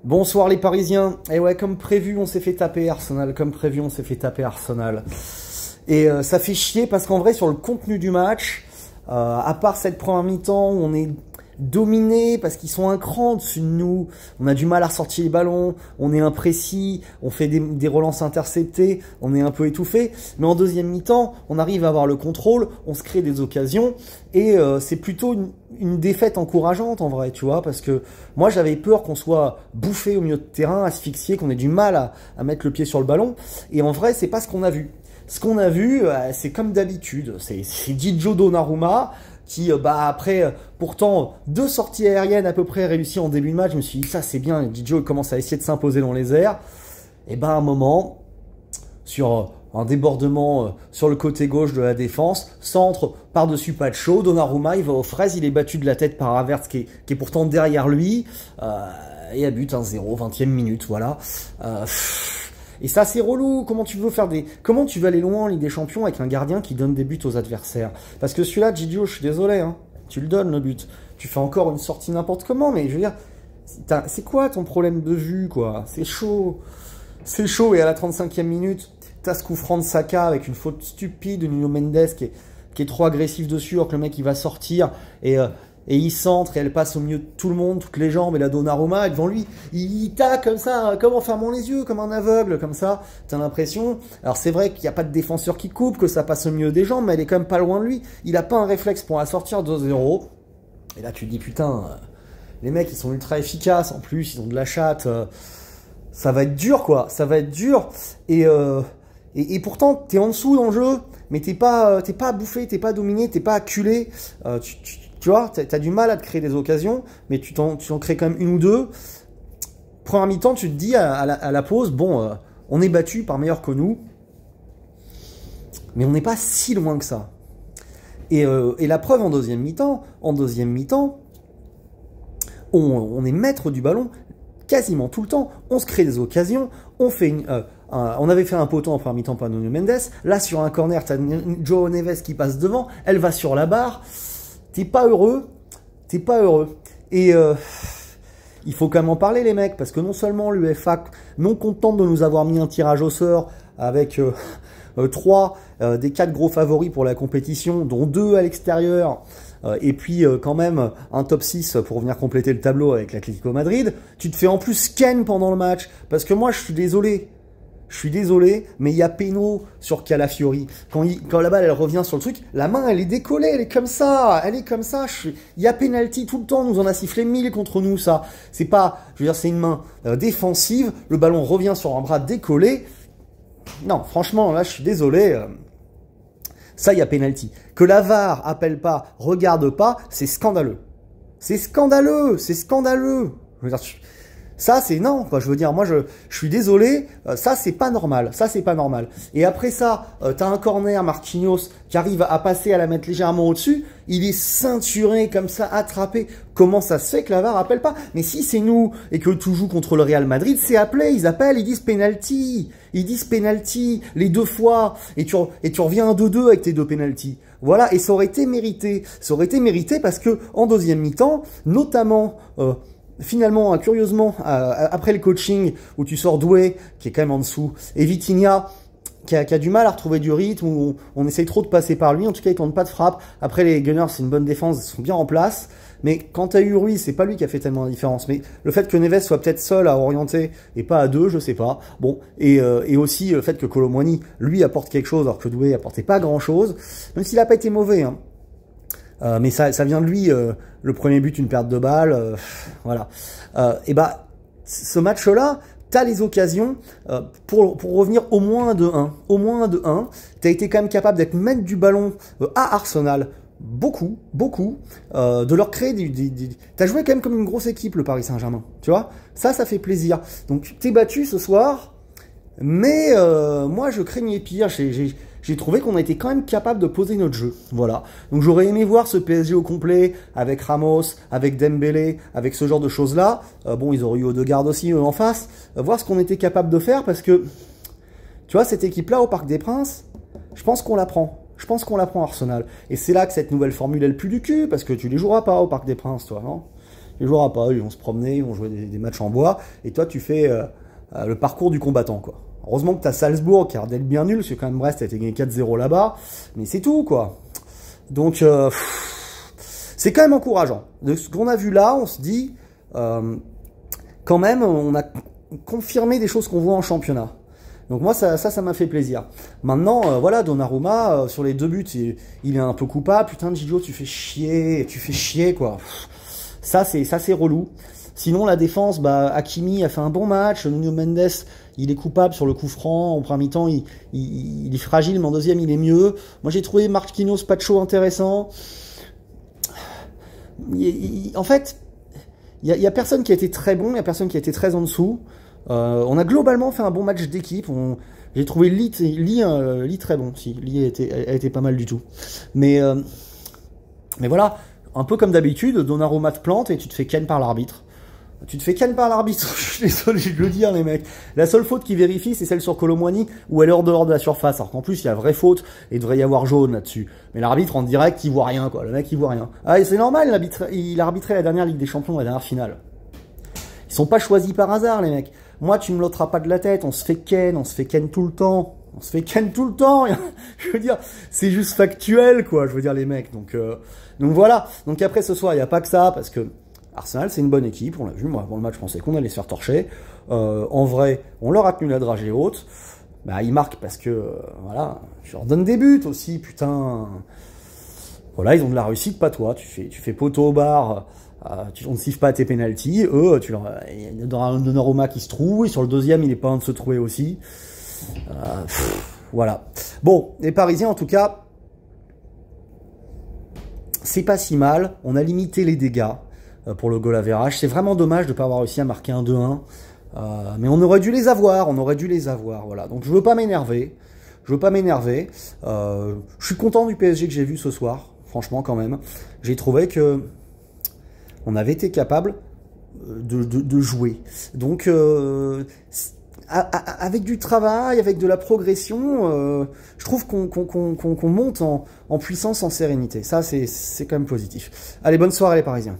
Bonsoir les Parisiens. Et ouais, comme prévu, on s'est fait taper Arsenal. Comme prévu, on s'est fait taper Arsenal. Et ça fait chier parce qu'en vrai, sur le contenu du match, à part cette première mi-temps où on est dominé parce qu'ils sont un cran au-dessus de nous, on a du mal à ressortir les ballons, on est imprécis, on fait des relances interceptées, on est un peu étouffé. Mais en deuxième mi-temps, on arrive à avoir le contrôle, on se crée des occasions et c'est plutôt une défaite encourageante en vrai, tu vois, parce que moi j'avais peur qu'on soit bouffé au milieu de terrain, asphyxié, qu'on ait du mal à mettre le pied sur le ballon. Et en vrai, c'est pas ce qu'on a vu. Ce qu'on a vu, c'est comme d'habitude, c'est Gigio Donnarumma qui, après, pourtant, 2 sorties aériennes à peu près réussies en début de match, je me suis dit, ça c'est bien, Gigio commence à essayer de s'imposer dans les airs. Et à un moment, sur un débordement sur le côté gauche de la défense, centre par-dessus pas de chaud, Donnarumma, il va aux fraises, il est battu de la tête par Havertz qui est pourtant derrière lui, et à but 1-0, 20e minute, voilà. Et ça, c'est relou. Comment tu veux faire comment tu veux aller loin en Ligue des Champions avec un gardien qui donne des buts aux adversaires? Parce que celui-là, Gigio, je suis désolé, hein, tu le donnes le but. Tu fais encore une sortie n'importe comment, mais je veux dire, c'est quoi ton problème de vue, quoi? C'est chaud. C'est chaud, et à la 35e minute, t'as ce coup franc de Saka avec une faute stupide de Nuno Mendes qui est trop agressif dessus, alors que le mec, il va sortir, et il centre, et elle passe au milieu de tout le monde, toutes les jambes, et la Donnarumma, et devant lui, il tac comme ça, comme en fermant les yeux, comme un aveugle, comme ça, t'as l'impression. Alors c'est vrai qu'il n'y a pas de défenseur qui coupe, que ça passe au milieu des jambes, mais elle est quand même pas loin de lui. Il a pas un réflexe pour la sortir 2-0. Et là tu te dis, putain, les mecs, ils sont ultra efficaces, en plus, ils ont de la chatte, ça va être dur, quoi, ça va être dur. Et pourtant, t'es en dessous dans le jeu, mais t'es pas bouffé, t'es pas dominé, t'es pas acculé, tu vois, t'as du mal à te créer des occasions, mais tu en crées quand même une ou deux. Première mi-temps, tu te dis à la pause, bon, on est battu par meilleur que nous, mais on n'est pas si loin que ça. Et la preuve en deuxième mi-temps, on est maître du ballon quasiment tout le temps. On se crée des occasions, on avait fait un poteau en première mi-temps par Nuno Mendes. Là, sur un corner, t'as João Neves qui passe devant, elle va sur la barre. T'es pas heureux. Et il faut quand même en parler, les mecs, parce que non seulement l'UEFA, non contente de nous avoir mis un tirage au sort avec 3 des 4 gros favoris pour la compétition, dont 2 à l'extérieur, et puis quand même un top 6 pour venir compléter le tableau avec l'Atlético Madrid, tu te fais en plus ken pendant le match, parce que moi je suis désolé, mais il y a péno sur Calafiori. Quand la balle elle revient sur le truc, la main elle est décollée, elle est comme ça. Il y a pénalty tout le temps, nous en a sifflé 1000 contre nous, ça. C'est pas, je veux dire, c'est une main défensive, le ballon revient sur un bras décollé. Non, franchement, là je suis désolé. Ça, il y a pénalty. Que la VAR appelle pas, regarde pas, c'est scandaleux. C'est scandaleux. Je veux dire, ça, c'est non, quoi. Je veux dire, moi, je suis désolé, ça, c'est pas normal. Et après ça, t'as un corner, Marquinhos, qui arrive à passer, à la mettre légèrement au-dessus. Il est ceinturé, comme ça, attrapé. Comment ça se fait que la VAR appelle pas? Mais si c'est nous, et que tout joue contre le Real Madrid, c'est appelé, ils appellent, ils disent penalty, les 2 fois. Et tu reviens à 2-2 avec tes 2 penalties. Voilà, et ça aurait été mérité. Parce que, en deuxième mi-temps, notamment, finalement, curieusement, après le coaching, où tu sors Doué, qui est quand même en dessous, et Vitinha, qui a du mal à retrouver du rythme, où on essaye trop de passer par lui, en tout cas il tente pas de frappe. Après les Gunners, c'est une bonne défense, ils sont bien en place, mais quand t'as eu Ruiz, c'est pas lui qui a fait tellement la différence, mais le fait que Neves soit peut-être seul à orienter, et pas à 2, je sais pas, bon, et aussi le fait que Kolo Muani, lui, apporte quelque chose, alors que Doué apportait pas grand-chose, même s'il a pas été mauvais, hein. Mais ça vient de lui, le premier but, une perte de balle, voilà. Ce match-là, t'as les occasions pour revenir au moins de 1. T'as été quand même capable d'être maître du ballon à Arsenal, beaucoup, de leur créer T'as joué quand même comme une grosse équipe, le Paris Saint-Germain, tu vois. Ça fait plaisir. Donc, t'es battu ce soir, mais moi, je craignais pire. J'ai trouvé qu'on a été quand même capable de poser notre jeu. Voilà. Donc j'aurais aimé voir ce PSG au complet, avec Ramos, avec Dembélé, avec ce genre de choses-là. Bon, ils auraient eu Odegaard aussi en face. Voir ce qu'on était capable de faire, parce que, tu vois, cette équipe-là au Parc des Princes, je pense qu'on la prend. Arsenal. Et c'est là que cette nouvelle formule, elle pue du cul, parce que tu les joueras pas au Parc des Princes, toi, non? Les joueurs à Paris, ils vont se promener, ils vont jouer des matchs en bois, et toi, tu fais le parcours du combattant, quoi. Heureusement que t'as Salzbourg, qui a l'air d'être bien nul, parce que quand même Brest a été gagné 4-0 là-bas, mais c'est tout, quoi. Donc, c'est quand même encourageant. De ce qu'on a vu là, on se dit, quand même, on a confirmé des choses qu'on voit en championnat. Donc moi, ça m'a fait plaisir. Maintenant, voilà, Donnarumma, sur les 2 buts, il est un peu coupable. Putain, Gigio, tu fais chier, quoi. Ça, c'est relou. Sinon, la défense, bah, Hakimi a fait un bon match. Nuno Mendes, il est coupable sur le coup franc. En premier mi-temps, il est fragile, mais en deuxième, il est mieux. Moi, j'ai trouvé Marquinhos Pacho intéressant. En fait, il y a personne qui a été très bon, il y a personne qui a été très en dessous. On a globalement fait un bon match d'équipe. J'ai trouvé Lee très bon. Si, Lee a été pas mal du tout. Mais voilà, un peu comme d'habitude, Donnarumma te plante et tu te fais ken par l'arbitre. Tu te fais ken par l'arbitre, je suis désolé de le dire, les mecs. La seule faute qu'il vérifie, c'est celle sur Kolo Muani, où elle est hors dehors de la surface. Alors qu'en plus, il y a vraie faute, et il devrait y avoir jaune là-dessus. Mais l'arbitre, en direct, il voit rien, quoi. Le mec, il voit rien. Ah, et c'est normal, il a arbitré la dernière Ligue des Champions, la dernière finale. Ils sont pas choisis par hasard, les mecs. Moi, tu me l'ôteras pas de la tête, on se fait ken tout le temps. On se fait ken tout le temps. Je veux dire, c'est juste factuel, quoi. Je veux dire, les mecs. Donc voilà. Donc après, ce soir, il n'y a pas que ça, parce que Arsenal, c'est une bonne équipe, on l'a vu, moi, avant le match, je pensais qu'on allait se faire torcher. En vrai, on leur a tenu la dragée haute. Bah, ils marquent parce que, voilà, je leur donne des buts aussi, putain. Voilà, ils ont de la réussite, pas toi. Tu fais poteau au bar, on ne siffle pas à tes pénaltys. Eux, il y a un Donnarumma qui se trouve, et sur le deuxième, il est pas un de se trouver aussi. Voilà. Bon, les Parisiens, en tout cas, c'est pas si mal. On a limité les dégâts pour le goal average. C'est vraiment dommage de ne pas avoir réussi à marquer un 2-1. Mais on aurait dû les avoir, voilà. Donc je veux pas m'énerver. Je suis content du PSG que j'ai vu ce soir, franchement quand même. J'ai trouvé que on avait été capable de jouer. Donc avec du travail, avec de la progression, je trouve qu'on monte en puissance, en sérénité. Ça, c'est quand même positif. Allez, bonne soirée les Parisiens.